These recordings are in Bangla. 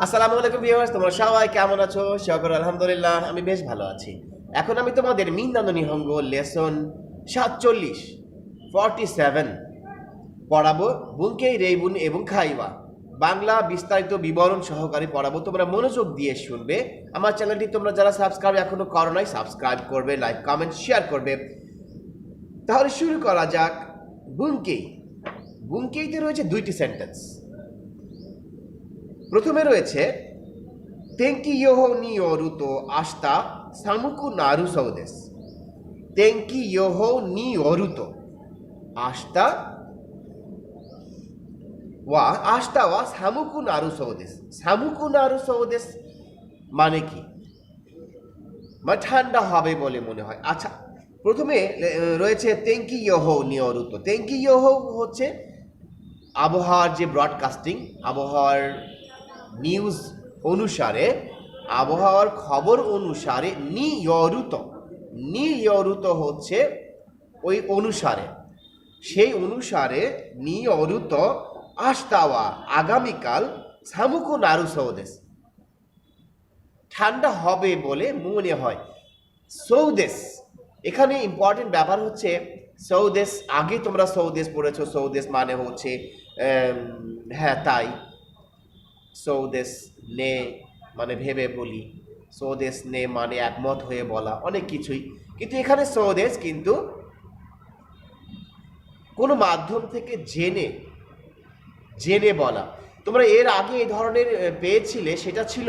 আসসালামু আলাইকুম ভিউয়ার্স, তোমরা সবাই কেমন আছো? সকল আলহামদুলিল্লাহ, আমি বেশ ভালো আছি। এখন আমি তোমাদের মিন্দানো নিহঙ্গ লেসন 47 47 পড়াবো। বুনকেই রেইবুন এবং খাইবা বাংলা বিস্তারিত বিবরণ সহকারে পড়াবো। তোমরা মনোযোগ দিয়ে শুনবে। আমার চ্যানেলটি তোমরা যারা সাবস্ক্রাইব এখনো করো নাই, সাবস্ক্রাইব করবে, লাইক কমেন্ট শেয়ার করবে। তাহলে শুরু করা যাক। বুনকেই বুনকেইতে রয়েছে দুইটি সেন্টেন্স। প্রথমে রয়েছে Tenki yoho ni yoru to ashita samuku naru sou desu. Tenki yoho ni yoru to ashita wa samuku naru sou desu. Samuku naru sou desu মানে কি? মানে ঠান্ডা হবে বলে মনে হয়। আচ্ছা, প্রথমে রয়েছে তেঙ্কি ইয়োহো নিয়রুতো। তেঙ্কি ইয়োহো হচ্ছে আবহাওয়ার যে ব্রডকাস্টিং, আবহাওয়ার নিউজ অনুসারে, আবহাওয়ার খবর অনুসারে নিয়রুত হচ্ছে ওই অনুসারে, সেই অনুসারে নিয়রুত আস্তাওয়া আগামীকাল সামুকু নারু সৌদেশ ঠান্ডা হবে বলে মনে হয়। সৌদেশ এখানে ইম্পর্টেন্ট ব্যাপার হচ্ছে সৌদেশ। আগে তোমরা সৌদেশ পড়েছো। সৌদেশ মানে হচ্ছে হ্যাঁ তাই, সৌদেশ নে মানে ভেবে বলি, সৌদেশ নে মানে একমত হয়ে বলা, অনেক কিছুই। কিন্তু এখানে সৌদেশ কিন্তু কোনো মাধ্যম থেকে জেনে বলা। তোমরা এর আগে এই ধরনের পেয়েছিলে, সেটা ছিল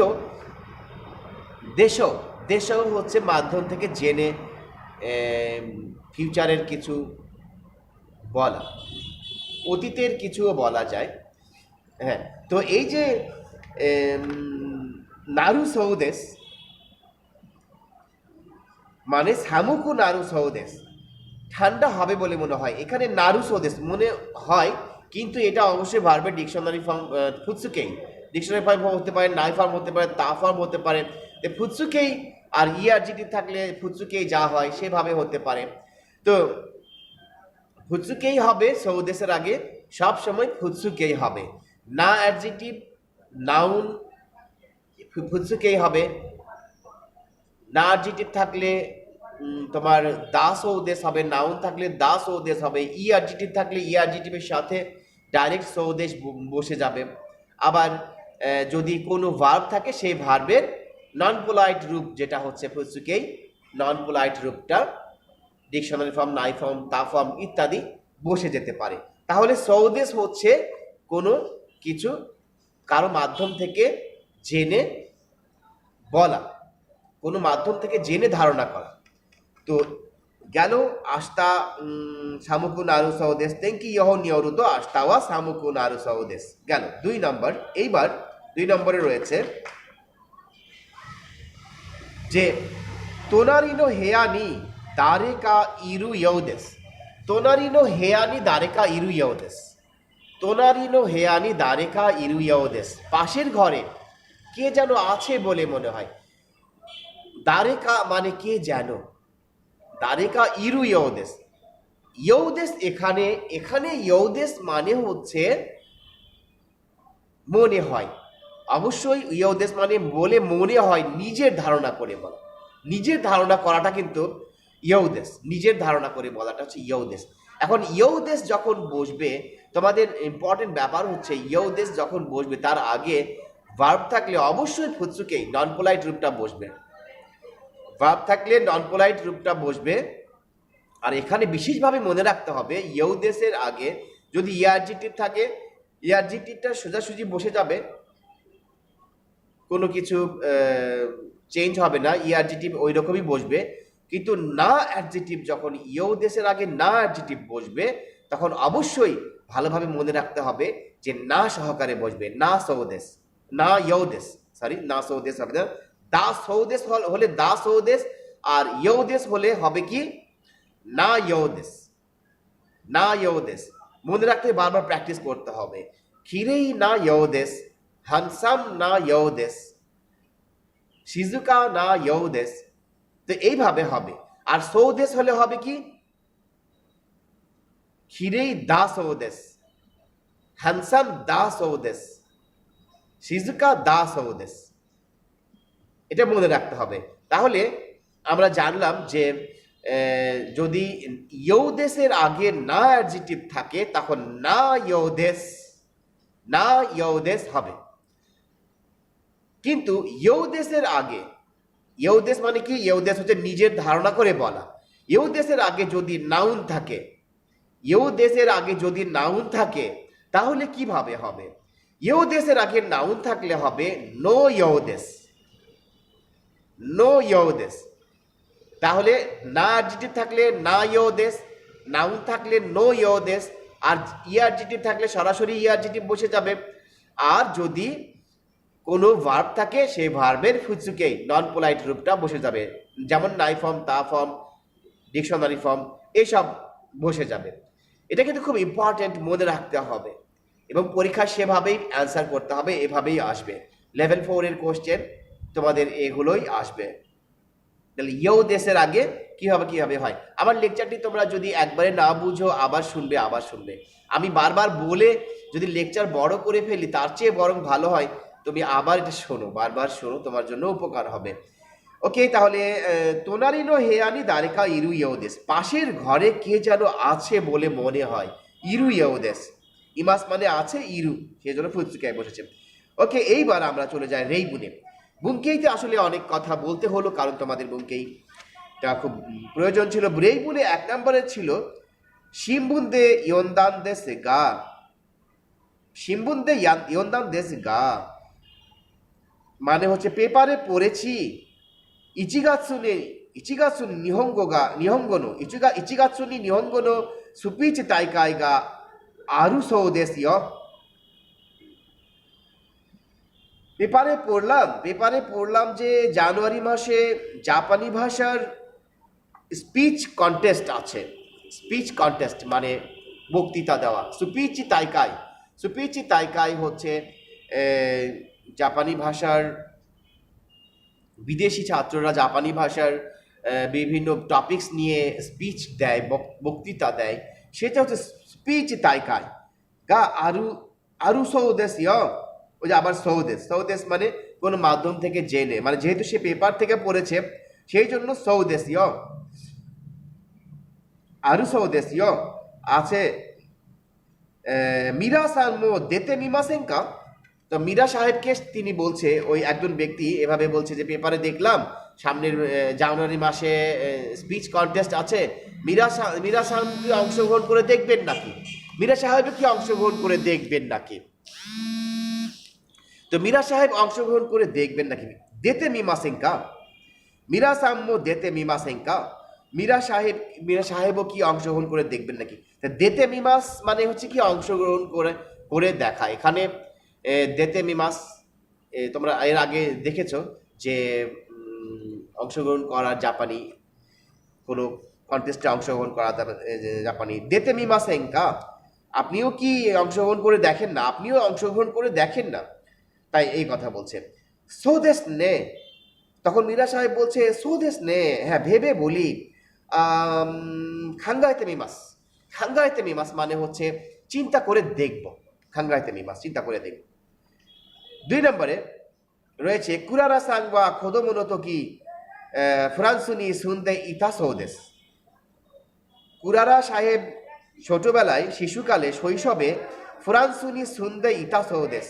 দেশও হচ্ছে মাধ্যম থেকে জেনে ফিউচারের কিছু বলা, অতীতের কিছুও বলা যায়। হ্যাঁ, তো এই যে নারু সৌদেশ মানে সামুকু নারু সৌদেশ ঠান্ডা হবে বলে মনে হয়। এখানে নারু সৌদেশ মনে হয়, কিন্তু এটা অবশ্যই ভার্বের ডিকশনারি ফর্ম ফুৎসুকেই। ডিকশনারি ফর্ম হতে পারে, নাই ফর্ম হতে পারে, তা ফর্ম হতে পারে। ফুৎসুকেই আর ইআরজিটি থাকলে ফুৎসুকেই যা হয় সেভাবে হতে পারে। তো ফুৎসুকেই হবে সৌদেশের আগে, সব সময় ফুৎসুকেই হবে। না অ্যাডজেক্টিভ নাউন ফুৎসুকেই হবে। না অ্যাডজেক্টিভ থাকলে তোমার দাস সৌদেশ হবে, নাউন থাকলে দাস সৌদেশ হবে, ই অ্যাডজেক্টিভ থাকলে ই অ্যাডজেক্টিভের সাথে ডাইরেক্ট সৌদেশ বসে যাবে। আবার যদি কোনো ভার্ব থাকে, সেই ভার্বের নন পোলাইট রূপ যেটা হচ্ছে ফুৎসুকেই, নন পোলাইট রূপটা ডিকশনারি ফর্ম, নাই ফর্ম, তা ফর্ম ইত্যাদি বসে যেতে পারে। তাহলে সৌদেশ হচ্ছে কোনো কিছু কারো মাধ্যম থেকে জেনে বলা, কোনো মাধ্যম থেকে জেনে ধারণা করা। তো গেল আস্তা সামুকু নারু সৌদেশ, তেঙ্কি ইয়োহো নিয়রুতো আস্তাওয়া সামুকু নারু সৌদেশ গেল 2 নম্বর। এইবার 2 নম্বরে রয়েছে যে তোনারিনো হেয়ানি দারেকা ইরু ইয়োদেশ। তোনারিনো হেয়ানি দারেকা ইরু ইয়োদেশ। তোনারিনো হেয়ানি দারেকা ইরু ইয়োদেশ পাশের ঘরে কে যেন আছে বলে মনে হয়। দারেকা মানে কে যেন, দারেকা ইরু ইয়োদেশ। ইয়োদেশ এখানে ইয়োদেশ মানে হচ্ছে মনে হয়। অবশ্যই ইয়োদেশ মানে বলে মনে হয়, নিজের ধারণা করে বলা। নিজের ধারণা করাটা কিন্তু ইয়োদেশ, নিজের ধারণা করে বলাটা হচ্ছে ইয়োদেশ। এখন ইয়োদেশ যখন বসবে, তোমাদের ইম্পর্টেন্ট ব্যাপার হচ্ছে ইয়োদেশ যখন বসবে তার আগে ভার্ব থাকলে অবশ্যই ফুৎসুকেই নন পোলাইট রূপটা বসবে। ভার্ব থাকলে নন পোলাইট রূপটা বসবে। আর এখানে বিশেষভাবে মনে রাখতে হবে, ইয়োদেশের আগে যদি ইআরজিটিভ থাকে, ইআরজিটিভটা সোজাসুজি বসে যাবে, কোনো কিছু চেঞ্জ হবে না, ইআরজিটিভ ওই রকমই বসবে। কিন্তু না অ্যাডজেক্টিভ যখন ইয়োদেশের আগে না অ্যাডজেক্টিভ বসবে, তখন অবশ্যই ভালোভাবে মনে রাখতে হবে যে না সহকারে বসবে। না সৌদেশ, না ইয়োদেশ, সরি না সৌদেশ হবে না, দা সৌদেশ হলে দা সৌদেশ, আর ইয়োদেশ হলে হবে কি না ইয়োদেশ। না ইয়োদেশ মনে রাখতে বারবার প্র্যাকটিস করতে হবে। খিরেই না ইয়োদেশ, হানসাম না ইয়োদেশ, শিজুকা না ইয়োদেশ। তো এইভাবে হবে। আর সৌদেশ হলে হবে কি খিরেই দা সৌদেশ, হ্যান্ডসাম দা সৌদেশ, শিজুকা দা সৌদেশ, এটা মনে রাখতে হবে। তাহলে আমরা জানলাম যে যদি ইয়ৌদেশের আগে না অ্যাডজেক্টিভ থাকে তখন না ইয়ৌদেশ হবে। কিন্তু ইয়ৌদেশের আগে, ইয়ৌদেশ মানে কি, ইয়ৌদেশ হচ্ছে নিজের ধারণা করে বলা। ইয়ৌদেশের আগে যদি নাউন থাকে, ইয়ৌদেশের আগে যদি নাউন থাকে তাহলে কিভাবে হবে? ইয়ৌদেশের আগে নাউন থাকলে হবে নো ইয়ৌদেশ, নো ইয়ৌদেশ। তাহলে না অ্যাডজেক্টিভ থাকলে না ইয়ৌদেশ, নাউন থাকলে নো ইয়ৌদেশ, আর ই অ্যাডজেক্টিভ থাকলে সরাসরি ই অ্যাডজেক্টিভ বসে যাবে। আর যদি কোনো ভার্ব থাকে সেই ভার্বের ফুৎসুকেই নন পোলাইট রূপটা বসে যাবে, যেমন নাই ফর্ম, তা ফর্ম, ডিকশনারি ফর্ম, এসব বসে যাবে। এটা কিন্তু খুব ইম্পর্টেন্ট, মনে রাখতে হবে এবং পরীক্ষায় সেভাবেই অ্যান্সার করতে হবে, এভাবেই আসবে। লেভেল 4 এর কোশ্চেন তোমাদের এগুলোই আসবে। তাহলে ইয়ৌদেশের আগে কিভাবে হয়। আমার লেকচারটি তোমরা যদি একবারে না বুঝো আবার শুনবে। আমি বারবার বলে যদি লেকচার বড় করে ফেলি তার চেয়ে বরং ভালো হয় তুমি আবার এটা শোনো, বারবার শোনো, তোমার জন্য উপকার হবে। ওকে, তাহলে তোনারিনো হেয়ানি দারেকা ইরু ইয়ৌদেশ, পাশের ঘরে কে যেন আছে বলে মনে হয়। ইরু ইয়ৌদেশ, ইমাস মানে আছে, ইরু সেজন্য ফুৎসুকায় বসেছে। ওকে, এইবার আমরা চলে যাই রেইবুনে। বুনকেইতে আসলে অনেক কথা বলতে হলো কারণ তোমাদের বুনকেইটা খুব প্রয়োজন ছিল। রেইবুনে 1 নম্বরে ছিল শিম্বুন্দে ইয়ন্দান দেশ গা, শিম্বুন্দে ইয়ন্দান দেশ গা মানে হচ্ছে পেপারে পড়েছি। ইচিগাৎসুনি নিহঙ্গনো সুপিচ তাইকাই গা আরু সৌদেশ ইয়। পেপারে পড়লাম যে জানুয়ারি মাসে জাপানি ভাষার স্পিচ কন্টেস্ট আছে। স্পিচ কন্টেস্ট মানে বক্তৃতা দেওয়া। সুপিচি তাইকাই হচ্ছে জাপানি ভাষার, বিদেশি ছাত্ররা জাপানি ভাষার বিভিন্ন টপিকস নিয়ে স্পিচ দেয়, বক্তৃতা দেয়, সেটা হচ্ছে স্পিচ তাইকাই গা আরু সৌদেশ ইয়। ওই যে আবার সৌদেশ মানে কোনো মাধ্যম থেকে জেনে, মানে যেহেতু সে পেপার থেকে পড়েছে সেই জন্য সৌদেশ ইয়, আরু সৌদেশ ইয় আছে। মীরা সানমো দেতে মিমাসেঙ্কা, তো মীরা সাহেবকে তিনি বলছে, ওই একজন ব্যক্তি এভাবে বলছে যে পেপারে দেখলাম সামনের জানুয়ারি মাসে স্পিচ কন্টেস্ট আছে, মীরা সাহেব কি অংশগ্রহণ করে দেখবেন নাকি? মীরা সাহেব কি অংশগ্রহণ করে দেখবেন নাকি? তো মীরা সাহেব অংশগ্রহণ করে দেখবেন নাকি? দেতে মিমাসেঙ্কা, মীরা সাম্মো দেতে মিমাসেঙ্কা, মীরা সাহেবও কি অংশগ্রহণ করে দেখবেন নাকি? দেতে মিমাস মানে হচ্ছে কি অংশগ্রহণ করে দেখা। এখানে দেতে মিমাস তোমরা এর আগে দেখেছো যে অংশগ্রহণ করা জাপানি, কোনো কন্টেস্টে অংশগ্রহণ করা জাপানি। দেতে মিমাসেঙ্কা, আপনিও কি অংশগ্রহণ করে দেখেন না? আপনিও অংশগ্রহণ করে দেখেন না, তাই এই কথা বলছেন। সোদেশ নে, তখন মীরা সাহেব বলছে সোদেশ নে, হ্যাঁ ভেবে বলি। খাঙ্গাইতে মিমাস মানে হচ্ছে চিন্তা করে দেখব। খাঙ্গাইতে মিমাস চিন্তা করে দেখব। 2 নম্বরে রয়েছে কুরারা সাংবা খোদোমোনোতো কি ফ্রান্সুনি সুন্দে ইতা সৌদেশ। কুরারা সাহেব ছোটবেলায়, শিশুকালে, শৈশবে ফ্রান্সুনি সুন্দে ইতা সৌদেশ,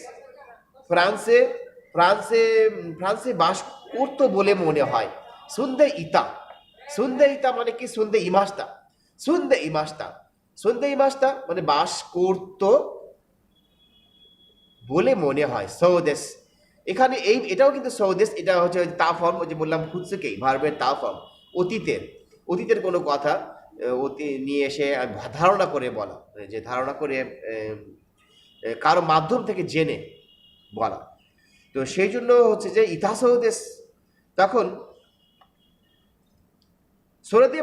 ফ্রান্সে বাস করতো বলে মনে হয়। সুন্দে ইতা মানে কি? সুন্দে ইমাস্তা মানে বাস করতো বলে মনে হয়। সৌদেশ, এখানে এটাও কিন্তু সৌদেশ, এটা হচ্ছে তা ফর্ম, যে বললাম ফুৎসুকেই ভার্বের তা ফর্ম, অতীতের কোনো কথা নিয়ে এসে ধারণা করে বলা, যে ধারণা করে কারো মাধ্যম থেকে জেনে বলা। তো সেই জন্য হচ্ছে যে ইতাসৌদেশ। তখন সোরেদে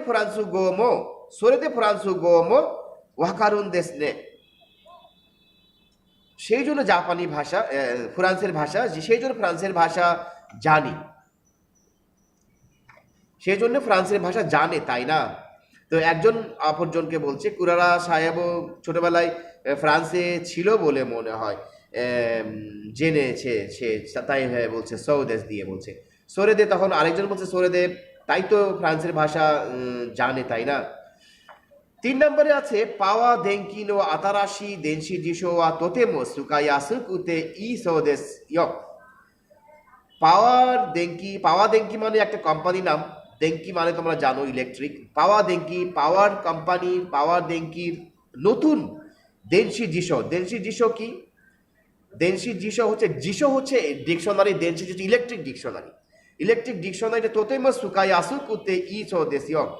ফ্রান্সু গোমো ওয়াকারুন দেশ নে, সেই জন্য জাপানি ভাষা, ফ্রান্সের ভাষা, সেই জন্য ফ্রান্সের ভাষা জানি, সেই জন্য ফ্রান্সের ভাষা জানে, তাই না? তো একজন অপরজনকে বলছে কুরারা সাহেবও ছোটবেলায় ফ্রান্সে ছিল বলে মনে হয়। জেনেছে সে, তাই বলছে সৌদেশ দিয়ে বলছে। সোরেদে, তখন আরেকজন বলছে সোরেদে, তাই তো ফ্রান্সের ভাষা জানে, তাই না? 3 নম্বরে আছে পাওয়া দেঙ্কি নো আতারাশি দেনশি জিশো ওয়া তোতেমো সুকায়াসু কুতে ই সৌদেশ ইয়ক। পাওয়া দেঙ্কি মানে একটা কোম্পানি নাম, দেঙ্কি মানে তোমরা জানো ইলেকট্রিক। পাওয়া দেঙ্কি, পাওয়ার কোম্পানি, পাওয়ার দেঙ্কির নতুন দেনশি জিশো। দেনশি জিশো কি? দেনশি জিশো হচ্ছে, জিশো হচ্ছে ডিকশনারি, দেনশি হচ্ছে ইলেকট্রিক ডিকশনারি। ইলেকট্রিক ডিকশনারিটা তোতেমো সুকায়াসু কুতে ই সৌদেশ ইয়ক,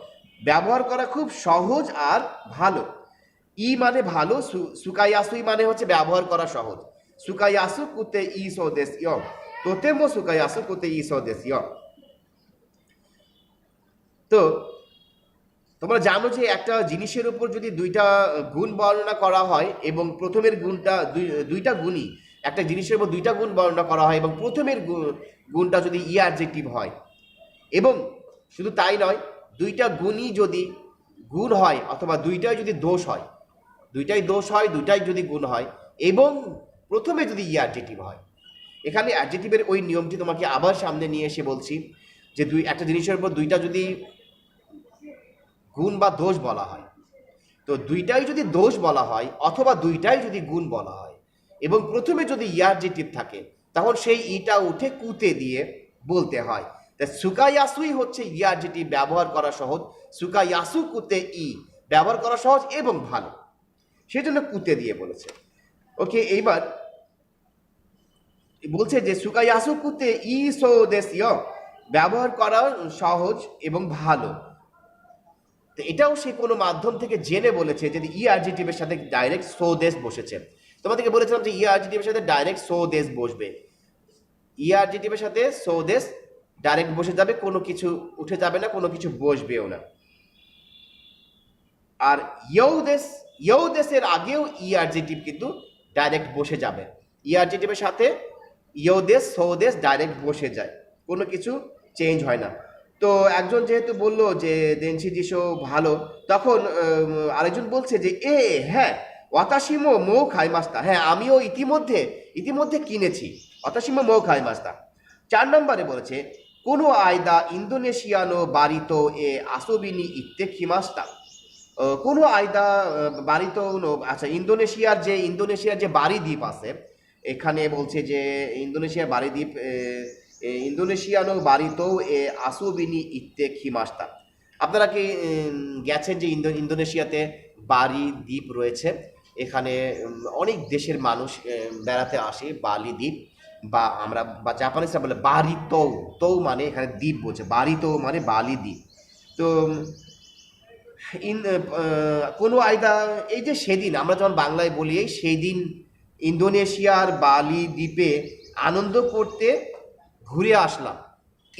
ব্যবহার করা খুব সহজ আর ভালো। ই মানে ভালো, সুকায়াসুই মানে হচ্ছে ব্যবহার করা সহজ। সুকায়াসু কুতে ই সৌদেশ ইয়ক, তোতেমো সুকায়াসু কুতে ই সৌদেশ ইয়ক। তো তোমরা জানো যে একটা জিনিসের উপর যদি দুইটা গুণ বর্ণনা করা হয় এবং প্রথমের গুণটা দুইটা গুণই, একটা জিনিসের উপর দুইটা গুণ বর্ণনা করা হয় এবং প্রথমের গুণটা যদি ই অ্যাডজেক্টিভ হয়, এবং শুধু তাই নয়, দুইটা গুণই যদি গুণ হয় অথবা দুইটাই যদি দোষ হয়, দুইটাই দোষ হয়, দুইটাই যদি গুণ হয় এবং প্রথমে যদি ই অ্যাডজেক্টিভ হয়। এখানে অ্যাডজেক্টিভের ওই নিয়মটি তোমাকে আবার সামনে নিয়ে এসে বলছি যে একটা জিনিসের উপর দুইটা যদি গুণ বা দোষ বলা হয়, তো দুইটাই যদি দোষ বলা হয় অথবা দুইটাই যদি গুণ বলা হয় এবং প্রথমে যদি ই অ্যাডজেক্টিভ থাকে, তখন সেই ইটা উঠে কুতে দিয়ে বলতে হয়। সুকায়াসুই হচ্ছে ই অ্যাডজেক্টিভ, ব্যবহার করা সহজ। সুকায়াসু কুতে ই, ব্যবহার করা সহজ এবং ভালো, সেজন্য কুতে দিয়ে বলেছে। ওকে, এইবার বলছে যে সুকায়াসু কুতে ই সৌদেশ ইয়, ব্যবহার করা সহজ এবং ভালো। তো এটাও সে কোনো মাধ্যম থেকে জেনে বলেছে যে ই অ্যাডজেক্টিভের সাথে ডাইরেক্ট সৌদেশ বসেছে। তোমাদেরকে বলেছিলাম যে ই অ্যাডজেক্টিভের সাথে ডাইরেক্ট সৌদেশ বসবে। ই অ্যাডজেক্টিভের সাথে সৌদেশ ডাইরেক্ট বসে যাবে, কোনো কিছু উঠে যাবে না, কোনো কিছু বসবেও না। আর ইয়ৌদেশের আগেও ই অ্যাডজেক্টিভ কিন্তু ডাইরেক্ট বসে যাবে। ই অ্যাডজেক্টিভের সাথে ইয়ৌদেশ সৌদেশ ডাইরেক্ট বসে যায়, কোনো কিছু চেঞ্জ হয় না। তো একজন যেহেতু বললো যে দেনশি জিশো ভালো, তখন আরেকজন বলছে যে হ্যাঁ, ওয়াতাশিমো মো খাই মাস্তা, হ্যাঁ আমিও ইতিমধ্যে কিনেছি। ওয়াতাশিমো মো খাই মাস্তা। 4 নম্বরে বলেছে কোনো আয়দা ইন্দোনেশিয়ানো বাড়িতো এ আসবিনি ইত্তে খিমাস্তা। কোনো আয়দা বাড়িতো, আচ্ছা, ইন্দোনেশিয়ার যে বাড়ি দ্বীপ আছে, এখানে বলছে যে ইন্দোনেশিয়ার বাড়ি দ্বীপ, ইন্দোনেশিয়ানো বাড়িতেও এ আসুবিনি ইত্তে খিমাস্তা। আপনারা কি গেছেন যে ইন্দোনেশিয়াতে বালি দ্বীপ রয়েছে? এখানে অনেক দেশের মানুষ বেড়াতে আসে বালি দ্বীপ, বা জাপানিজরা বলে বারিতো, তৌ মানে এখানে দ্বীপ বলছে, বারিতো মানে বালি দ্বীপ। তো কোনো আয়দা, এই যে সেদিন আমরা যখন বাংলায় বলি এই সেই দিন ইন্দোনেশিয়ার বালি দ্বীপে আনন্দ করতে ঘুরে আসলাম,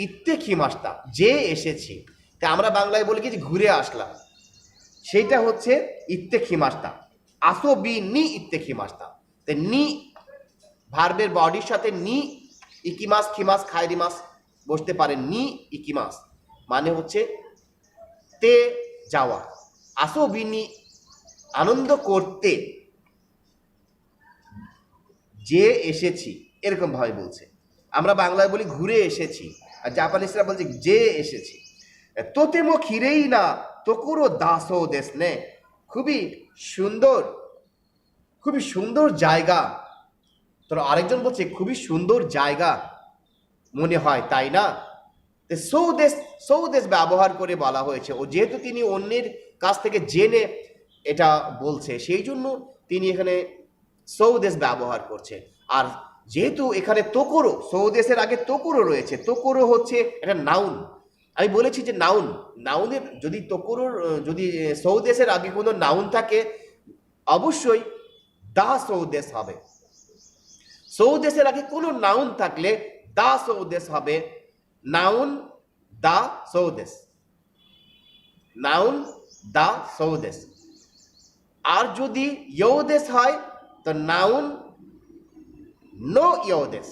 ইত্তে খিমাস্তা, যে এসেছি। তা আমরা বাংলায় বলি কি যে ঘুরে আসলাম, সেইটা হচ্ছে ইত্তে খিমাস্তা। আসো বি নি ইত্তে খিমাস্তা। তো নি ভার্বের বডির সাথে নি ইকিমাস খিমাস খায়রিমাস বসতে পারে। নি ইকিমাস মানে হচ্ছে তে যাওয়া। আসো বি নি আনন্দ করতে, যে এসেছি, এরকম ভাবে বলছে। আমরা বাংলায় বলি ঘুরে এসেছি, আর জাপানিজরা বলছে যে এসেছি। তোতেমো খিরেই না তোকুরো দাসো দেশ নে, খুবই সুন্দর জায়গা। তোর আরেকজন বলছে খুবই সুন্দর জায়গা মনে হয়, তাই না? সৌদেশ ব্যবহার করে বলা হয়েছে, ও যেহেতু তিনি অন্যের কাছ থেকে জেনে এটা বলছে, সেই জন্য তিনি এখানে সৌদেশ ব্যবহার করছে। আর যেহেতু এখানে তোকোরো, সৌদেশের আগে তোকোরো রয়েছে, তোকোরো হচ্ছে একটা নাউন। আমি বলেছি যে নাউনের যদি তোকোরোর, যদি সৌদেশের আগে কোনো নাউন থাকে, অবশ্যই দা সৌদেশ হবে। সৌদেশের আগে কোনো নাউন থাকলে দা সৌদেশ হবে। নাউন দা সৌদেশ, নাউন দা সৌদেশ। আর যদি ইয়ৌদেশ হয় তো নাউন নো ইয়ৌদেশ,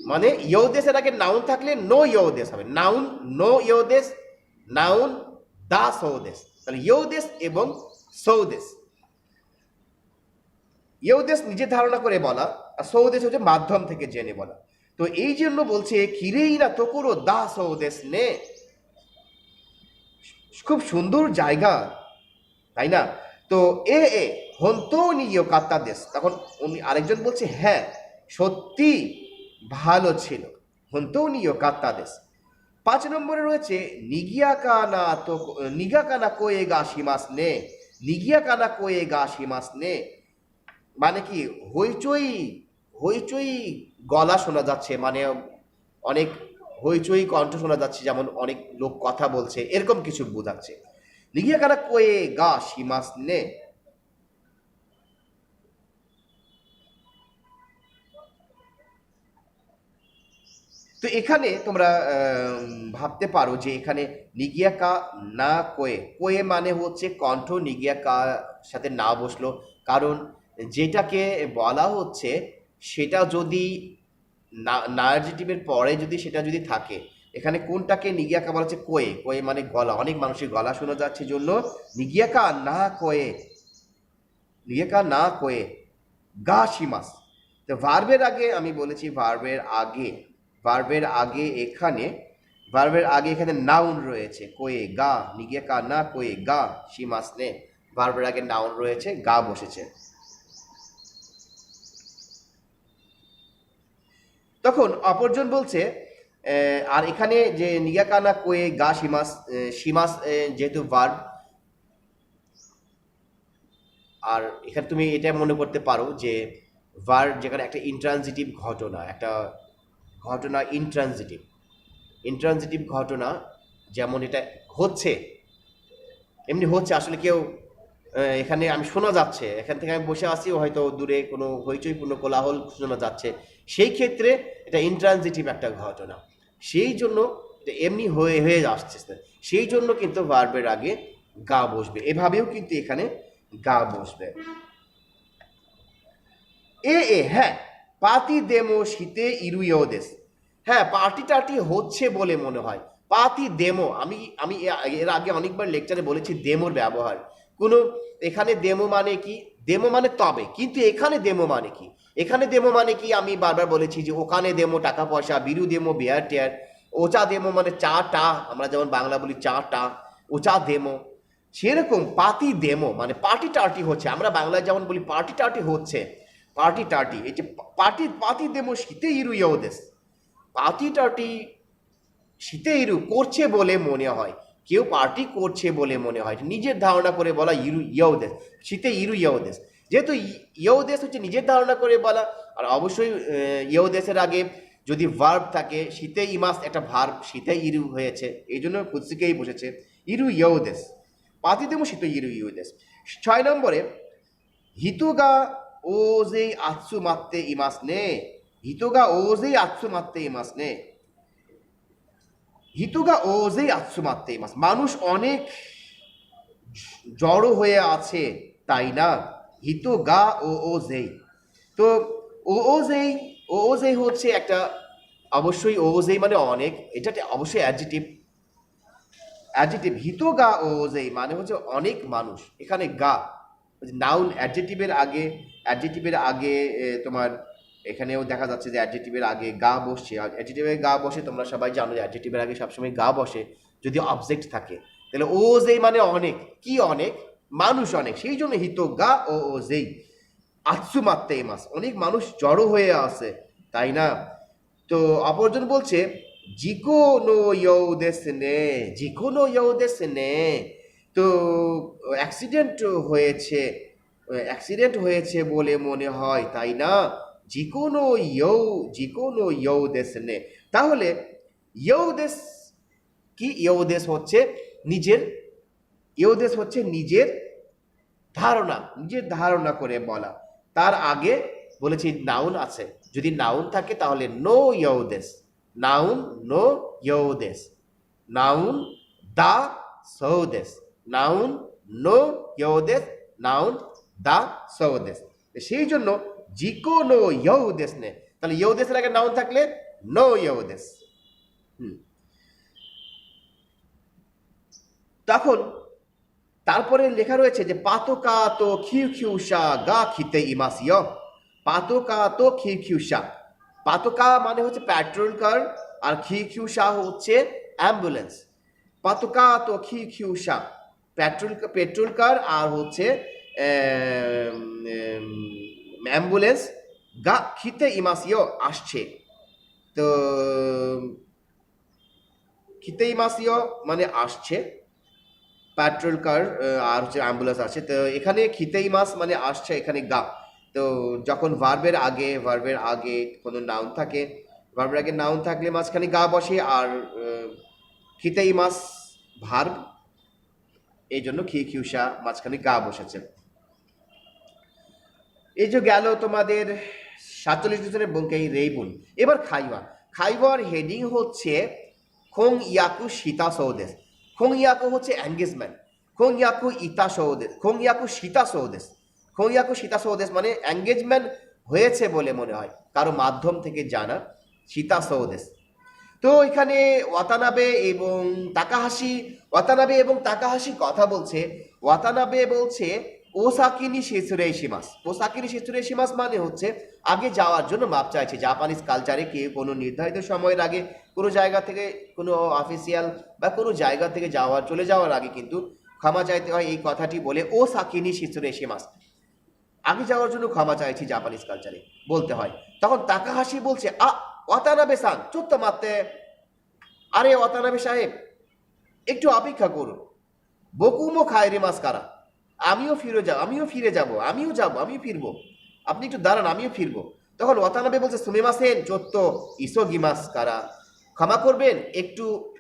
মানে ইয়ৌদেশের আগে নাউন থাকলে নো ইয়ৌদেশ হবে। নাউন নো ইয়ৌদেশ, নাউন দা সৌদেশ। তাহলে ইয়ৌদেশ এবং সৌদেশ, ইয়ৌদেশ নিজের ধারণা করে বলা, আর সৌদেশ হচ্ছে মাধ্যম থেকে জেনে বলা। তো এই জন্য বলছে কিরেই না তোকরো দা সৌদেশ নে, খুব সুন্দর জায়গা, তাই না? তো এ হন্তো নিয় কাত্তা দেশ, তখন উনি আরেকজন বলছে হ্যাঁ সত্যি ভালো ছিল, হন্তো নিয় কাত্তা দেশ। 5 নম্বরে রয়েছে নিগা কানা কোয়ে গা শিমাস নে, নিগিয়া কানা কোয়ে গা শিমাস নে, মানে কি হইচই হইচই গলা শোনা যাচ্ছে, মানে অনেক হইচই কণ্ঠ শোনা যাচ্ছে, যেমন অনেক লোক কথা বলছে, এরকম কিছু বোঝাচ্ছে। নিগিয়া কানা কোয়ে গা শিমাস নে। তো এখানে তোমরা ভাবতে পারো যে এখানে নিগিয়া কা না কোয়ে, কোয়ে মানে হচ্ছে কণ্ঠ, নিগিয়া কা সাথে না বসলো, কারণ যেটাকে বলা হচ্ছে সেটা যদি নার্জেটিভের পরে যদি সেটা যদি থাকে, এখানে কোনটাকে নিগিয়াকা বলা হচ্ছে কোয়ে, কোয়ে মানে গলা, অনেক মানুষের গলা শোনা যাচ্ছে জন্য নিগিয়াকা না কোয়ে, নিগিয়াকা না কোয়ে গা শিমাস। তো ভার্বের আগে আমি বলেছি ভার্বের আগে এখানে নাউন রয়েছে কোয়ে গা, নিগিয়াকা না কোয়ে গা শিমাস নে, ভার্বের আগে নাউন রয়েছে, গা বসেছে। তখন অপরজন বলছে আর এখানে যে নিগাকানা কোয়ে গা শিমাস, শিমাস যেহেতু ভার্ব, আর এখানে তুমি এটা মনে করতে পারো যে ভার্ব যেখানে একটা ইন্ট্রানজিটিভ ঘটনা ইন্ট্রানজিটিভ ঘটনা, যেমন এটা হচ্ছে, এমনি হচ্ছে, আসলে কেউ এখানে আমি শোনা যাচ্ছে, এখান থেকে আমি বসে আছি, হয়তো দূরে কোনো হইচইপূর্ণ কোলাহল শোনা যাচ্ছে, সেই ক্ষেত্রে এটা ইন্ট্রানজিটিভ একটা ঘটনা, সেই জন্য এটা এমনি হয়ে আসছে, সেই জন্য কিন্তু ভার্বের আগে গা বসবে, এভাবেও কিন্তু এখানে গা বসবে। হ্যাঁ পাতি দেমো শীতে ইরুইওদেশ, হ্যাঁ পার্টি টার্টি হচ্ছে বলে মনে হয়। পাতি দেমো, আমি এর আগে অনেকবার লেকচারে বলেছি দেমোর ব্যবহার। কোনো এখানে দেমো মানে কি, দেমো মানে তবে, কিন্তু এখানে দেমো মানে কি, এখানে দেমো মানে কি আমি বারবার বলেছি যে ওখানে দেমো টাকা পয়সা, বিরু দেমো বেয়ার টেয়ার, ওচা দেমো মানে চা টা, আমরা যেমন বাংলা বলি চা টা, ওচা দেমো, সেরকম পাতি দেমো মানে পার্টি টার্টি হচ্ছে, আমরা বাংলায় যেমন বলি পার্টি টার্টি হচ্ছে, পার্টি টার্টি, এই যে পাতি দেমো শীতে ইরু ইয়ৌদেশ, পার্টি টার্টি শীতে ইরু করছে বলে মনে হয়, কেউ পার্টি করছে বলে মনে হয়, নিজের ধারণা করে বলা ইরু ইয়ৌদেশ, শীতে ইরু ইয়ৌদেশ, যেহেতু ইয়ৌদেশ হচ্ছে নিজের ধারণা করে বলা, আর অবশ্যই ইয়ৌদেশের আগে যদি ভার্ব থাকে, শীতে ইমাস একটা ভার্ব, শীতে ইরু হয়েছে, এই জন্য কুৎসিকেই বসেছে ইরু ইয়ৌদেশ, পাতি দেমো শীতে ইরু ইয়ৌদেশ। 6 নম্বরে হিতুগা ওজেই আৎসু মাত্তে ইমাস নে, হিতুগা ওজেই আৎসু মাত্তে ইমাস নে, হিতুগা ওজেই আৎসু মাত্তে ইমাস, মানুষ অনেক জড়ো হয়ে আছে তাই না, হিতুগা ওজেই। তো ওজেই হচ্ছে একটা, অবশ্যই ওজেই মানে অনেক, এটা অবশ্যই অ্যাডজেক্টিভ, হিতুগা ওজেই মানে হচ্ছে অনেক মানুষ, এখানে গা নাউন, অ্যাডজেক্টিভের আগে তোমার এখানেও দেখা যাচ্ছে যে অ্যাডজেক্টিভের আগে গা বসছে, অ্যাডজেক্টিভের গা বসে, তোমরা সবাই জানো যে অ্যাডজেক্টিভের আগে সবসময় গা বসে যদি অবজেক্ট থাকে, তাহলে ও যেই মানে অনেক, কি অনেক, মানুষ অনেক, সেই জন্য হিত গা ও যেই আৎসু মাত্তে মাস, অনেক মানুষ জড়ো হয়ে আছে তাই না। তো অপরজন বলছে জিকোনো ইয়ৌদেশ নে, জিকোনো ইয়ৌদেশ নে, তো অ্যাক্সিডেন্ট হয়েছে বলে মনে হয় তাই না, জিকোনো ইয়ৌদেশ নে, তাহলে ইয়ৌদেশ কি, ইয়ৌদেশ হচ্ছে নিজের ধারণা করে বলা, তার আগে বলেছি নাউন আছে, যদি নাউন থাকে তাহলে নো ইয়ৌদেশ, নাউন নো ইয়ৌদেশ, নাউন দা সৌদেশ, নাউন নো ইয়ৌদেশ, নাউন দা সৌদেশ, সেই জন্য জিকোনো ইয়ৌদেশ নে, তাহলে ইয়ৌদেশের আগে নাউন থাকলে নো ইয়ৌদেশ। তখন তারপরে লেখা রয়েছে যে পাতোকা তো খিউখিউসা গা খিতে ইমাসিও। পাতোকা তো খিউখিউসা, পাতোকা মানে হচ্ছে পেট্রোল কার, আর খিউখিউসা হচ্ছে অ্যাম্বুলেন্স। পাতোকা তো খিউখিউসা পেট্রোল কার, আর হচ্ছে অ্যাম্বুলেন্স গা খিতে ইমাসিও আসছে। তো খিতে ইমাসিও মানে আসছে, পেট্রোল কার আর হচ্ছে অ্যাম্বুলেন্স আছে। তো এখানে খিতেই মাস মানে আসছে, এখানে গা। তো যখন ভার্বের আগে কোনো নাউন থাকে, ভার্বের আগে নাউন থাকলে মাঝখানে গা বসে, আর খিতেই মাস ভার্ব, এই জন্য খিউসা মাঝখানে গা বসেছে। এই যে গেল তোমাদের 47 বছরের বঙ্কেই রেইবুন। এবার খাইওয়ার হেডিং হচ্ছে খোং ইয়াকু সীতা সৌদেশ। খোং ইয়াকু হচ্ছে এঙ্গেজমেন্ট, খোং ইয়াকু ইতা সৌদেশ, খোং ইয়াকু সীতা সৌদেশ। খোং ইয়াকু সীতা সৌদেশ মানে এঙ্গেজমেন্ট হয়েছে বলে মনে হয়, কারো মাধ্যম থেকে জানা, সীতা সৌদেশ। তো এখানে ওয়াতানাবে এবং তাকাহাশি কথা বলছে। ওয়াতানাবে বলছে ওসাকিনি শিসুরেশিমাস। ওসাকিনি শিসুরেশিমাস মানে হচ্ছে আগে যাওয়ার জন্য মাপ চাইছে। জাপানিজ কালচারে কেউ কোনো নির্ধারিত সময়ের আগে কোনো জায়গা থেকে, কোনো অফিসিয়াল বা কোনো জায়গা থেকে চলে যাওয়ার আগে কিন্তু ক্ষমা চাইতে হয়, এই কথাটি বলে ওসাকিনি শিসুরেশিমাস, আগে যাওয়ার জন্য ক্ষমা চাইছি জাপানিজ কালচারে বলতে হয়। তখন তাকাহাশি বলছে ওয়াতানাবে সান চুত্ত মারতে, আরে ওয়াতানাবে সাহেব একটু অপেক্ষা করুন, বকুমো খায়রে মাস্কারা, আমিও ফিরবো, আপনি একটু দাঁড়ান, আমিও ফিরবো। তখন ওয়াতানাবে বলছে সুমিমাসেন চোত্ত ইসোগিমাস কারা, ক্ষমা করবেন,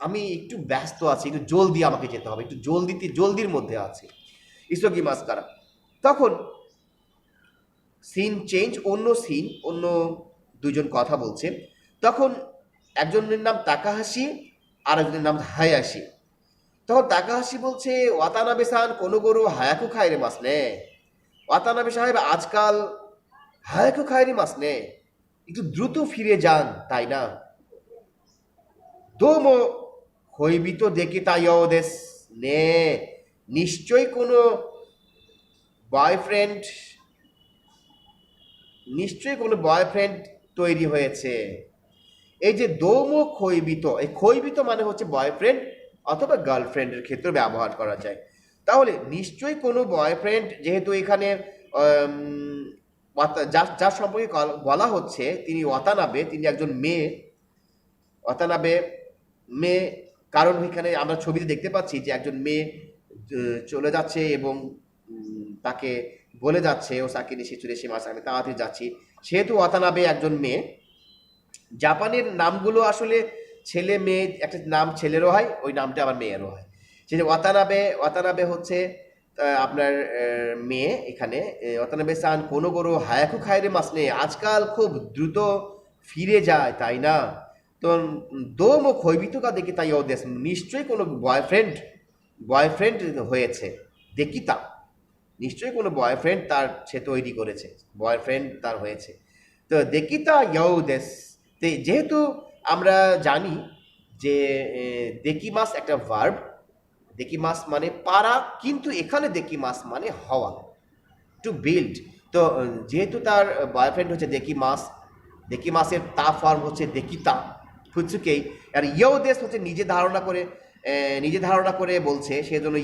আমি একটু ব্যস্ত আছি, একটু জলদি আমাকে যেতে হবে, একটু জলদির মধ্যে আছে, ইসোগিমাস কারা। তখন সিন চেঞ্জ, অন্য দুজন কথা বলছে। তখন একজনের নাম তাকাহাশি আর একজনের নাম হায়াশি। তখন তাকাহাশি বলছে ওয়াতানাবে সান কোনো গরু হায়াকু খায়রে মাস নে, ওয়াতানাবে সাহেব আজকাল হায়াকু খায়রে মাস নে, একটু দ্রুত ফিরে যান তাই না। দোমো হইবিত দেখি তাই দেশ নে, নিশ্চয়ই কোনো বয়ফ্রেন্ড তৈরি হয়েছে। এই যে দোমো খৈবিত, এই খৈবিত মানে হচ্ছে বয়ফ্রেন্ড অথবা গার্লফ্রেন্ডের ক্ষেত্রে ব্যবহার করা যায়। তাহলে নিশ্চয়ই কোনো বয়ফ্রেন্ড, যেহেতু এখানে যার সম্পর্কে বলা হচ্ছে তিনি ওয়াতানাবে, তিনি একজন মেয়ে, ওয়াতানাবে মেয়ে, কারণ এখানে আমরা ছবিতে দেখতে পাচ্ছি যে একজন মেয়ে চলে যাচ্ছে এবং তাকে বলে যাচ্ছে ওসাকিনি শিসুরেশিমাস, আমি তাড়াতাড়ি যাচ্ছি, সেহেতু ওয়াতানাবে একজন মেয়ে। জাপানের নামগুলো আসলে ছেলে মেয়ে, একটা নাম ছেলেরও হয়, ওই নামটা আবার মেয়েরও হয়। সেই যে ওয়াতানাবে হচ্ছে আপনার মেয়ে। এখানে ওয়াতানাবে সান কোনো গরু হায়াকু খায়রে মাস নে, আজকাল খুব দ্রুত ফিরে যায় তাই না। তো দোমো খৈবিতুকা দেখি তাই দেশ, নিশ্চয়ই কোনো বয়ফ্রেন্ড হয়েছে, দেখিতা নিশ্চয়ই কোনো বয়ফ্রেন্ড সে তৈরি করেছে, বয়ফ্রেন্ড তার হয়েছে। তো দেখিতা দেশ, যেহেতু আমরা জানি যে দেকিমাস একটা ভার্ব, দেকিমাস মানে পারা, কিন্তু এখানে দেকিমাস মানে হওয়া, টু বিল্ড। তো যেহেতু তার বয়ফ্রেন্ড হচ্ছে দেকিমাসের তা ফর্ম হচ্ছে দেকিতা ফুৎসুকেই, আর দেশ হচ্ছে নিজে ধারণা করে বলছে, সেই জন্য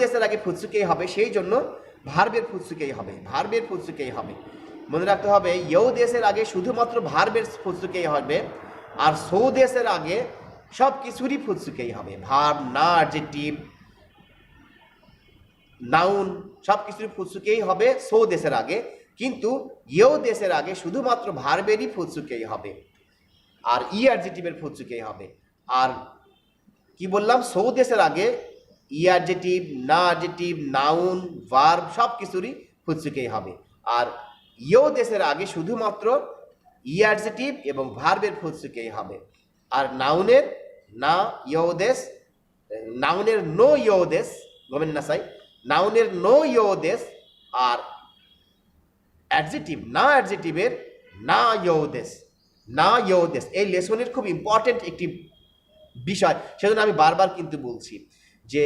দেশের আগে ফুৎসুকেই হবে, সেই জন্য ভার্বের ফুৎসুকেই হবে। মনে রাখতে হবে দেশের আগে শুধুমাত্র ভার্বের ফুৎসুকেই হবে, আর দেশের আগে সব কিছুরই ফুৎসুকেই হবে, ভার্ব, না, অ্যাডজেক্টিভ, নাউন সব কিছুরই ফুৎসুকেই হবে দেশের আগে, কিন্তু দেশের আগে শুধুমাত্র ভার্বেরই ফুৎসুকেই হবে, আর অ্যাডজেক্টিভের ফুৎসুকেই হবে। আর কি বললাম, দেশের আগে অ্যাডজেক্টিভ, না অ্যাডজেক্টিভ, নাউন, ভার্ব সব কিছুরই ফুৎসুকেই হবে, আর দেশের আগে শুধুমাত্র অ্যাডজেক্টিভ এবং ভার্বের ফুৎসুকেই হবে। আর নাউনের না দেশ, নাউনের নো দেশ, গমেন না সাই, নাউনের নো দেশ, আর অ্যাডজেক্টিভের না দেশ। এই লেসনের খুব ইম্পর্টেন্ট একটি বিষয়, সেজন্য আমি বারবার কিন্তু বলছি যে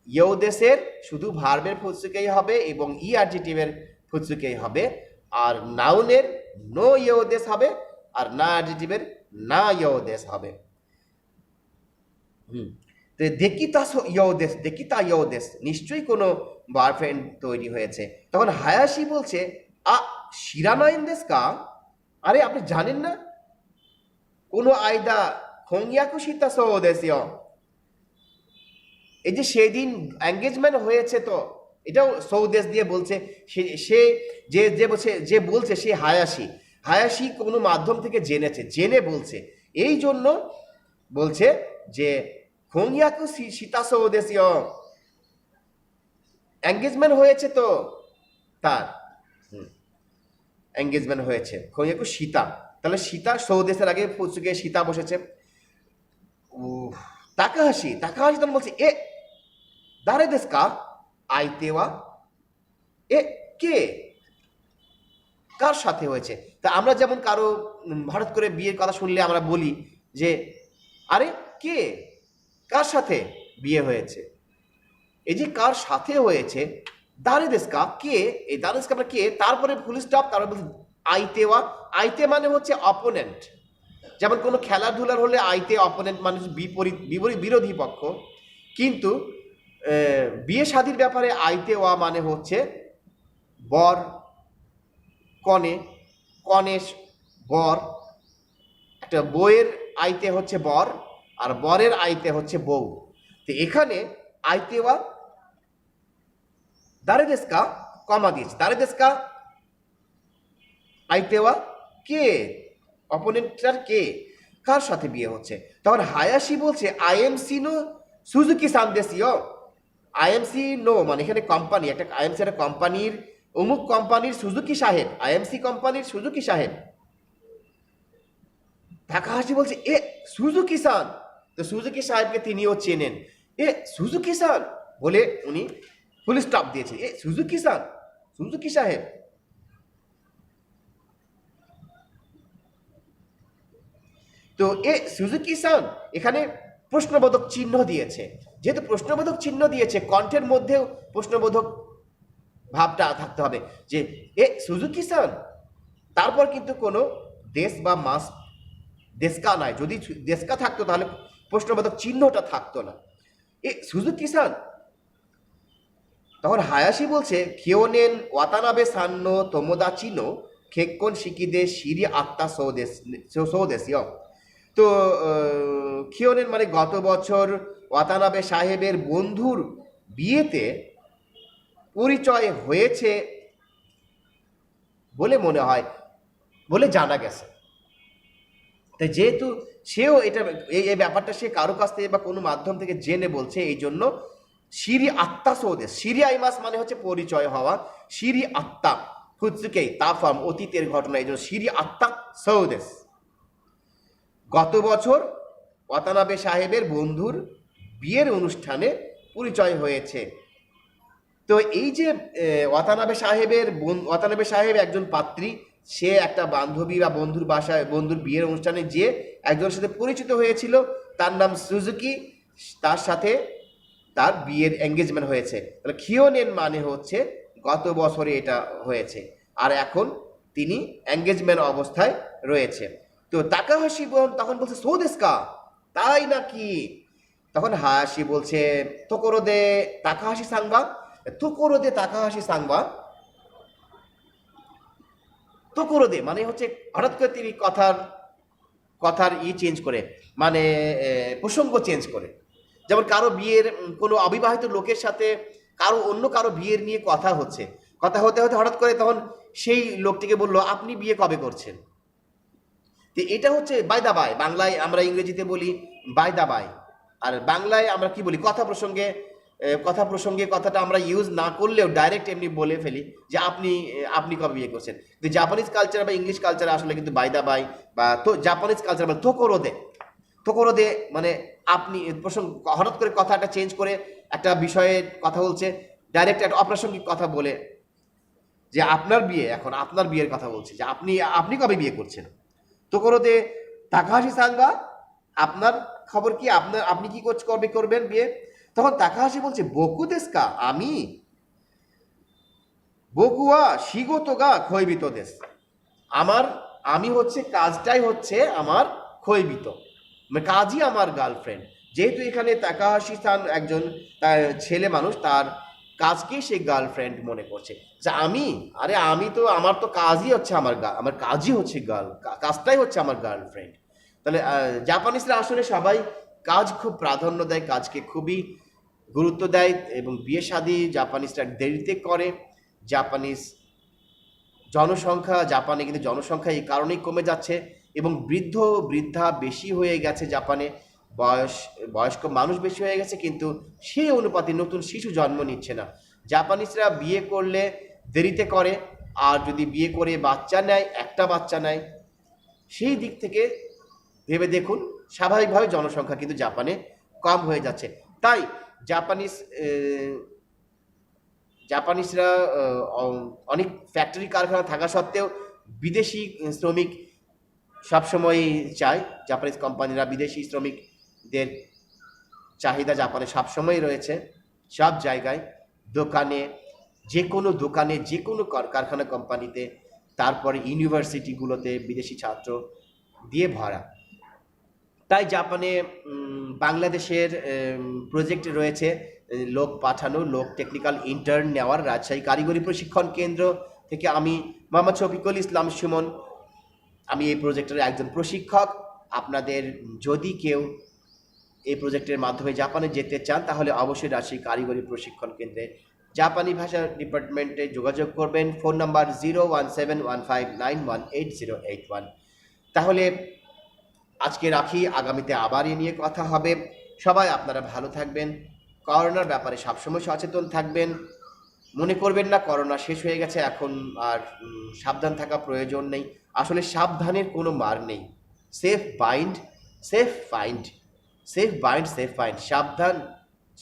ইয়োদেসের শুধু ভার্বের ফুৎসুকেই হবে এবং ই অ্যাডজেক্টিভের ফুৎসুকেই হবে, আর নাউনের নো ইয়োদেস হবে, আর না অ্যাডজেক্টিভের না ইয়োদেস হবে। তো দেকিতা ইয়োদেস নিশ্চয়ই কোনো বয়ফ্রেন্ড তৈরি হয়েছে। তখন হায়াশি বলছে শিরানাইন দেস কা, আরে আপনি জানেন না, কোনো আইদা খোংয়াকু সীতা সৌদেশীয়, এই যে সেদিন এঙ্গেজমেন্ট হয়েছে, তো এটাও সৌদেশ দিয়ে বলছে। সে যে বলছে সে হায়াশি কোনো মাধ্যম থেকে জেনে বলছে, এই জন্য বলছে যে খোংয়াকু সীতা সৌদেশীয়, এঙ্গেজমেন্ট হয়েছে তো তার, এঙ্গেজমেন্ট হয়েছে খোংয়াকু সীতা, তাহলে সীতা সৌদেশের আগে ফুৎসুকে সীতা বসেছে। তাকাহাশি তখন বলছে দারে দেশ কা আইতেওয়া, কে, কার সাথে হয়েছে। তা আমরা যেমন কারো হঠাৎ করে বিয়ের কথা শুনলে আমরা বলি যে আরে কে, কার সাথে বিয়ে হয়েছে। এই যে কার সাথে হয়েছে, দারে দেশ কা, কে, এই দারে দেশ কা কে, তারপরে ফুল স্টপ, তারপরে বলছে আইতেওয়া। আইতে মানে হচ্ছে অপোনেন্ট, যেমন কোনো খেলাধুলার হলে আইতে অপোনেন্ট মানে বিরোধী পক্ষ, কিন্তু বিয়ে শাদীর ব্যাপারে আইতে ওয়া মানে হচ্ছে বর কনে বর, একটা বউয়ের আইতে হচ্ছে বর আর বরের আইতে হচ্ছে বউ। তো এখানে আইতে ওয়া দারে দেশ কা কমা দিয়েছে, দারে দেশ কা আইতে ওয়া কে, অপোনেন্টটার কে, কার সাথে বিয়ে হচ্ছে। তখন হায়াশি বলছে আইএমসি নো সুজুকি সানদেশিও। আইএমসি নো মানে এখানে কোম্পানি, একটা আইএমসি একটা কোম্পানির, অমুক কোম্পানির সুজুকি সাহেব, আইএমসি কোম্পানির সুজুকি সাহেব। তাকাহাশি বলছে সুজুকি সান, তো সুজুকি সাহেবকে তিনিও চেনেন। সুজুকি সান বলে উনি ফুল স্টপ দিয়েছে, সুজুকি সান, সুজুকি সাহেব। তো সুজুকি সান এখানে প্রশ্নবোধক চিহ্ন দিয়েছে, যেহেতু প্রশ্নবোধক চিহ্ন দিয়েছে কণ্ঠের মধ্যেও প্রশ্নবোধক ভাবটা থাকতে হবে যে সুজুকি সান, তারপর কিন্তু কোনো দেশ বা মাস দেশকা নাই, যদি দেশকা থাকতো তাহলে প্রশ্নবোধক চিহ্নটা থাকতো না, সুজুকি সান। তখন হায়াশি বলছে কিওনেন ওয়াতানাবে সান্নো তোমোদাচি নো কেক্কন শিকিদে শিরি আত্মা সৌদেশীয়। তো কিওনেন মানে গত বছর ওয়াতানাবে সাহেবের বন্ধুর বিয়েতে পরিচয় হয়েছে বলে মনে হয়, বলে জানা গেছে। তাই যেহেতু সেও এটা এই ব্যাপারটা সে কারো কাছ থেকে বা কোনো মাধ্যম থেকে জেনে বলছে, এই জন্য শিরি আত্মা সৌদেশ, শিরি আইমাস মানে হচ্ছে পরিচয় হওয়া, শিরি আত্মা ফুৎসুকেই তা ফর্ম অতীতের ঘটনা, এই জন্য শিরি আত্মা সৌদেশ। গত বছর ওয়াতানাবে সাহেবের বন্ধুর বিয়ের অনুষ্ঠানে পরিচয় হয়েছে। তো এই যে ওয়াতানাবে সাহেব একজন পাত্রী, সে একটা বান্ধবী বা বন্ধুর বাসায় বন্ধুর বিয়ের অনুষ্ঠানে যে একজনের সাথে পরিচিত হয়েছিল, তার নাম সুজুকি, তার সাথে তার বিয়ের এঙ্গেজমেন্ট হয়েছে। তাহলে খিওনেন মানে হচ্ছে গত বছরে এটা হয়েছে, আর এখন তিনি এঙ্গেজমেন্ট অবস্থায় রয়েছে। তো তাকাহাশি তখন বলছে সৌদেশকা, তাই নাকি। তখন হায়াশি বলছে তোকরোদে তাকাহাশি সাংবা, তোকরোদে তাকাহাশি সাংবা। তোকরোদে মানে হচ্ছে হঠাৎ করে তিনি কথার চেঞ্জ করে, মানে প্রসঙ্গ চেঞ্জ করে। যেমন কারো বিয়ের কোনো অবিবাহিত লোকের সাথে অন্য কারো বিয়ের নিয়ে কথা হতে হতে হঠাৎ করে তখন সেই লোকটিকে বললো আপনি বিয়ে কবে করছেন। তো এটা হচ্ছে বাই দা বাই, বাংলায় আমরা ইংরেজিতে বলি বাই দা বাই, আর বাংলায় আমরা কি বলি কথা প্রসঙ্গে কথাটা আমরা ইউজ না করলেও ডাইরেক্ট এমনি বলে ফেলি যে আপনি কবে বিয়ে করছেন। কিন্তু জাপানিজ কালচার বা ইংলিশ কালচার আসলে কিন্তু বাই দা বাই বা তো জাপানিজ কালচার মানে তোকরোদে মানে আপনি প্রসঙ্গ, হঠাৎ করে কথাটা চেঞ্জ করে একটা বিষয়ের কথা বলছে, ডাইরেক্ট একটা অপ্রাসঙ্গিক কথা বলে যে আপনার বিয়ে, এখন আপনার বিয়ের কথা বলছে যে আপনি কবে বিয়ে করছেন। তোকরোদে তাকাহাশি সাংবা, আপনার খবর কি, আপনি কি কবে করবেন বিয়ে। তখন তাকাহাশি বলছে বোকু দেশকা, আমি, বকুয়া শিগতো গা খৈবিত দেশ, আমার, আমি হচ্ছে, কাজটাই হচ্ছে আমার খৈবিত, মানে কাজই আমার গার্লফ্রেন্ড। যেহেতু এখানে তাকাহাশি স্থান একজন তার ছেলে মানুষ, তার কাজকেই সে গার্লফ্রেন্ড মনে করছে যে আমি, আরে আমি তো, আমার তো কাজই হচ্ছে আমার কাজই হচ্ছে কাজটাই হচ্ছে আমার গার্লফ্রেন্ড। তাহলে জাপানিজরা আসলে সবাই কাজ খুব প্রাধান্য দেয়, কাজকে খুবই গুরুত্ব দেয়, এবং বিয়ে শাদী জাপানিজরা দেরিতে করে। জাপানিজ জাপানে কিন্তু জনসংখ্যা এই কারণেই কমে যাচ্ছে, এবং বৃদ্ধা বেশি হয়ে গেছে জাপানে, বয়স্ক মানুষ বেশি হয়ে গেছে, কিন্তু সেই অনুপাতে নতুন শিশু জন্ম নিচ্ছে না। জাপানিজরা বিয়ে করলে দেরিতে করে, আর যদি বিয়ে করে বাচ্চা নেয়, একটা বাচ্চা নেয়, সেই দিক থেকে ভেবে দেখুন স্বাভাবিকভাবে জনসংখ্যা কিন্তু জাপানে কম হয়ে যাচ্ছে। তাই জাপানিজ জাপানিজরা অনেক ফ্যাক্টরি কারখানা থাকা সত্ত্বেও বিদেশি শ্রমিক সবসময় চায়। জাপানিজ কোম্পানিরা বিদেশি শ্রমিকদের চাহিদা জাপানে সবসময় রয়েছে, সব জায়গায়, দোকানে, যে কোনো কারখানা কোম্পানিতে, তারপরে ইউনিভার্সিটিগুলোতে বিদেশি ছাত্র দিয়ে ভরা। তাই জাপানে বাংলাদেশের প্রজেক্ট রয়েছে লোক পাঠানো, টেকনিক্যাল ইন্টার্ন নেওয়ার। রাজশাহী কারিগরি প্রশিক্ষণ কেন্দ্র থেকে আমি মোহাম্মদ শফিকুল ইসলাম সুমন, আমি এই প্রজেক্টের একজন প্রশিক্ষক। আপনাদের যদি কেউ এই প্রজেক্টের মাধ্যমে জাপানে যেতে চান, তাহলে অবশ্যই রাজশাহী কারিগরি প্রশিক্ষণ কেন্দ্রে জাপানি ভাষা ডিপার্টমেন্টে যোগাযোগ করবেন। ফোন নাম্বার 0171591808 তাহলে আজকে রাখি, আগামীতে আবার এ নিয়ে কথা হবে। সবাই আপনারা ভালো থাকবেন, করোনার ব্যাপারে সবসময় সচেতন থাকবেন। মনে করবেন না করোনা শেষ হয়ে গেছে, এখন আর সাবধান থাকা প্রয়োজন নেই। আসলে সাবধানের কোনো মার নেই। Safe bind safe find, safe bind safe find,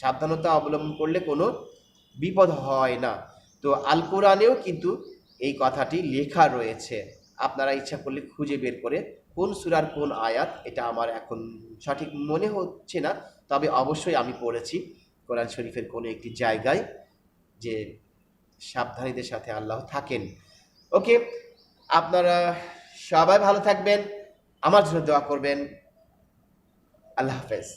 সাবধানতা অবলম্বন করলে কোনো বিপদ হয় না। তো আল কোরআনেও কিন্তু এই কথাটি লেখা রয়েছে, আপনারা ইচ্ছা করলে খুঁজে বের করে কোন সূরার কোন আয়াত, এটা আমার এখন সঠিক মনে হচ্ছে না, তবে অবশ্যই আমি পড়েছি কোরআন শরীফের কোনো একটি জায়গায় যে সাবধানীদের সাথে আল্লাহ থাকেন। ওকে, আপনারা সবাই ভালো থাকবেন, আমার জন্য দোয়া করবেন। আল্লাহ হাফেজ।